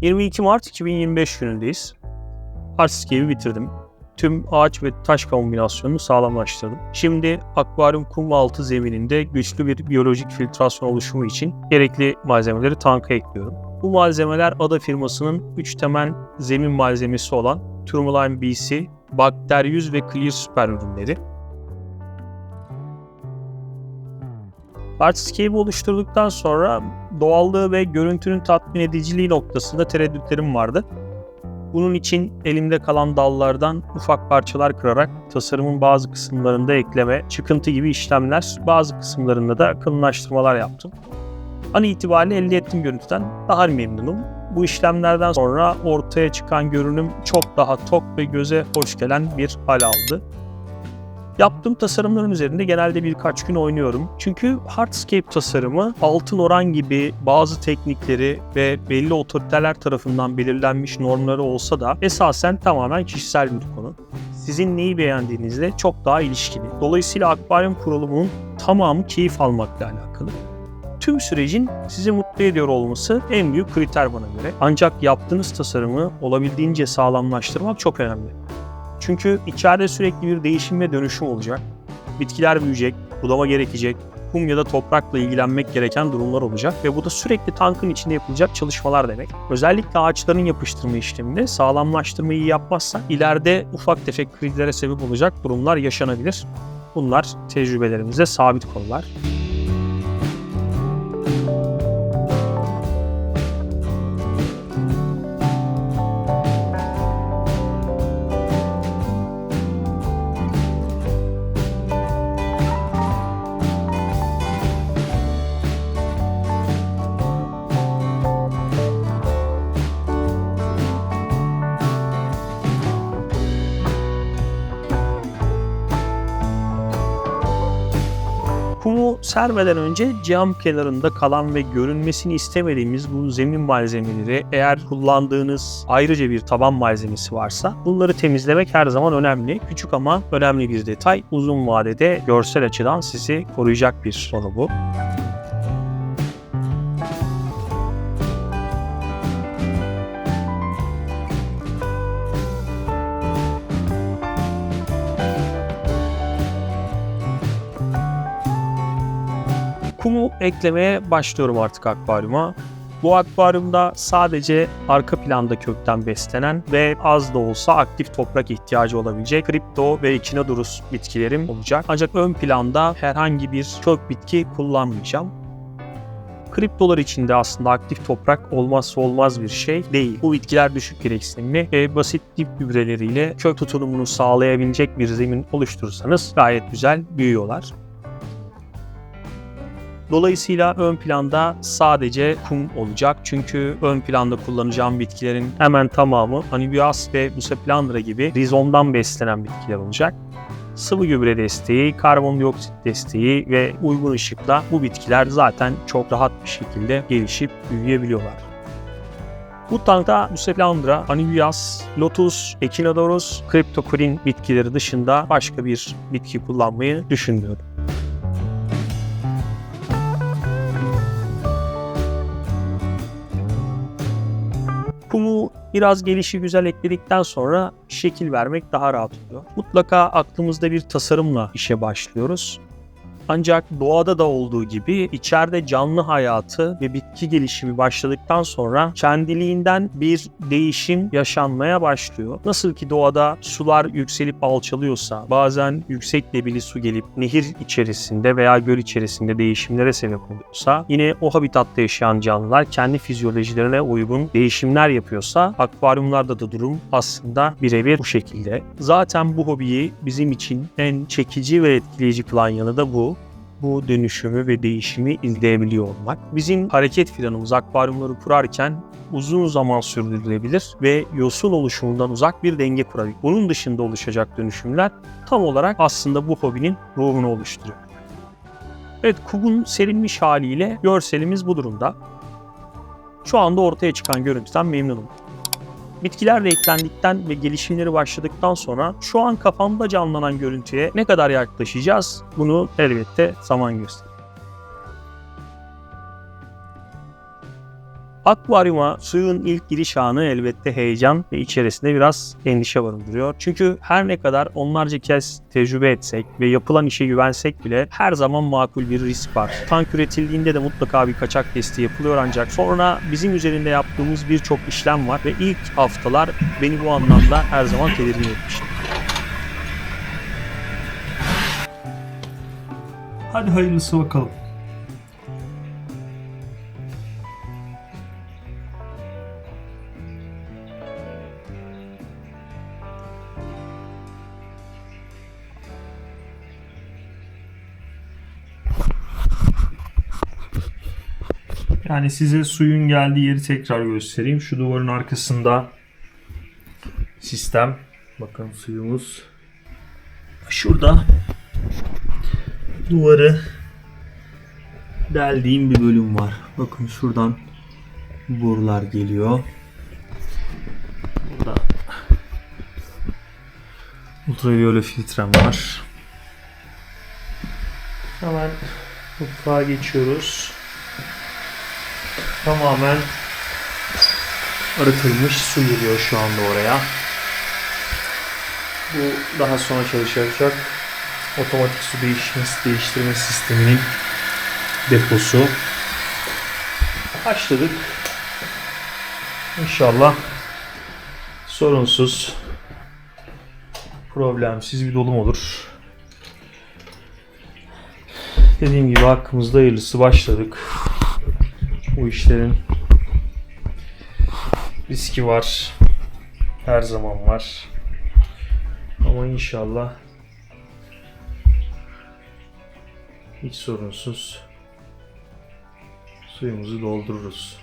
22 Mart 2025 günündeyiz. Hardscape'i bitirdim. Tüm ağaç ve taş kombinasyonunu sağlamlaştırdım. Şimdi akvaryum kum ve altı zemininde güçlü bir biyolojik filtrasyon oluşumu için gerekli malzemeleri tanka ekliyorum. Bu malzemeler Ada firmasının 3 temel zemin malzemesi olan Tourmaline BC, Bacterius ve Clear Super ürünleri. Hardscape'i oluşturduktan sonra doğallığı ve görüntünün tatmin ediciliği noktasında tereddütlerim vardı. Bunun için elimde kalan dallardan ufak parçalar kırarak tasarımın bazı kısımlarında ekleme, çıkıntı gibi işlemler, bazı kısımlarında da kalınlaştırmalar yaptım. An itibariyle elde ettiğim görüntüden daha memnunum. Bu işlemlerden sonra ortaya çıkan görünüm çok daha tok ve göze hoş gelen bir hal aldı. Yaptığım tasarımların üzerinde genelde birkaç gün oynuyorum. Çünkü Hardscape tasarımı altın oran gibi bazı teknikleri ve belli otoriteler tarafından belirlenmiş normları olsa da esasen tamamen kişisel bir konu. Sizin neyi beğendiğinizle çok daha ilişkili. Dolayısıyla akvaryum kurulumunun tamamı keyif almakla alakalı. Tüm sürecin sizi mutlu ediyor olması en büyük kriter bana göre. Ancak yaptığınız tasarımı olabildiğince sağlamlaştırmak çok önemli. Çünkü içeride sürekli bir değişim ve dönüşüm olacak. Bitkiler büyüyecek, budama gerekecek, kum ya da toprakla ilgilenmek gereken durumlar olacak ve bu da sürekli tankın içinde yapılacak çalışmalar demek. Özellikle ağaçların yapıştırma işleminde sağlamlaştırmayı iyi yapmazsak ileride ufak tefek krizlere sebep olacak durumlar yaşanabilir. Bunlar tecrübelerimize sabit konular. Kumu sermeden önce cam kenarında kalan ve görünmesini istemediğimiz bu zemin malzemeleri, eğer kullandığınız ayrıca bir taban malzemesi varsa bunları temizlemek her zaman önemli. Küçük ama önemli bir detay. Uzun vadede görsel açıdan sizi koruyacak bir konu bu. Kumu eklemeye başlıyorum artık akvaryuma. Bu akvaryumda sadece arka planda kökten beslenen ve az da olsa aktif toprak ihtiyacı olabilecek Crypto ve Echinodorus bitkilerim olacak. Ancak ön planda herhangi bir kök bitki kullanmayacağım. Kriptolar içinde aslında aktif toprak olmazsa olmaz bir şey değil. Bu bitkiler düşük gereksinimli ve basit dip gübreleriyle kök tutunumunu sağlayabilecek bir zemin oluşturursanız gayet güzel büyüyorlar. Dolayısıyla ön planda sadece kum olacak. Çünkü ön planda kullanacağım bitkilerin hemen tamamı Anubias ve Bucephalandra gibi rizomdan beslenen bitkiler olacak. Sıvı gübre desteği, karbondioksit desteği ve uygun ışıkla bu bitkiler zaten çok rahat bir şekilde gelişip büyüyebiliyorlar. Bu tankta Bucephalandra, Anubias, Lotus, Echinodorus, Cryptocorin bitkileri dışında başka bir bitki kullanmayı düşünmüyorum. Kumu biraz gelişigüzel ekledikten sonra şekil vermek daha rahat oluyor. Mutlaka aklımızda bir tasarımla işe başlıyoruz. Ancak doğada da olduğu gibi içeride canlı hayatı ve bitki gelişimi başladıktan sonra kendiliğinden bir değişim yaşanmaya başlıyor. Nasıl ki doğada sular yükselip alçalıyorsa, bazen yüksek debili su gelip nehir içerisinde veya göl içerisinde değişimlere sebep oluyorsa, yine o habitatta yaşayan canlılar kendi fizyolojilerine uygun değişimler yapıyorsa, akvaryumlarda da durum aslında birebir bu şekilde. Zaten bu hobiyi bizim için en çekici ve etkileyici kılan yanı da bu. Bu dönüşümü ve değişimi izleyebiliyor olmak. Bizim hareket planımız akvaryumları kurarken uzun zaman sürdürülebilir ve yosun oluşumundan uzak bir denge kurabilir. Bunun dışında oluşacak dönüşümler tam olarak aslında bu hobinin ruhunu oluşturuyor. Evet, kumun serilmiş haliyle görselimiz bu durumda. Şu anda ortaya çıkan görüntüden memnunum. Bitkiler renklendikten ve gelişimleri başladıktan sonra şu an kafamda canlanan görüntüye ne kadar yaklaşacağız bunu elbette zaman gösterir. Akvaryuma suyun ilk giriş anı elbette heyecan ve içerisinde biraz endişe barındırıyor. Çünkü her ne kadar onlarca kez tecrübe etsek ve yapılan işe güvensek bile her zaman makul bir risk var. Tank üretildiğinde de mutlaka bir kaçak testi yapılıyor, ancak sonra bizim üzerinde yaptığımız birçok işlem var ve ilk haftalar beni bu anlamda her zaman tedirgin etmiştir. Hadi hayırlısı bakalım. Yani size suyun geldiği yeri tekrar göstereyim. Şu duvarın arkasında sistem. Bakın suyumuz şurada. Duvarı deldiğim bir bölüm var. Bakın şuradan borular geliyor. Burada ultraviyole filtrem var. Hemen mutfağa geçiyoruz. Tamamen arıtılmış su geliyor şu anda oraya. Bu daha sonra çalışacak otomatik su değiştirme sisteminin deposu. Başladık. İnşallah sorunsuz, problemsiz bir dolum olur. Dediğim gibi hakkımızda hayırlısı, başladık. Bu işlerin riski var. Her zaman var. Ama inşallah hiç sorunsuz suyumuzu doldururuz.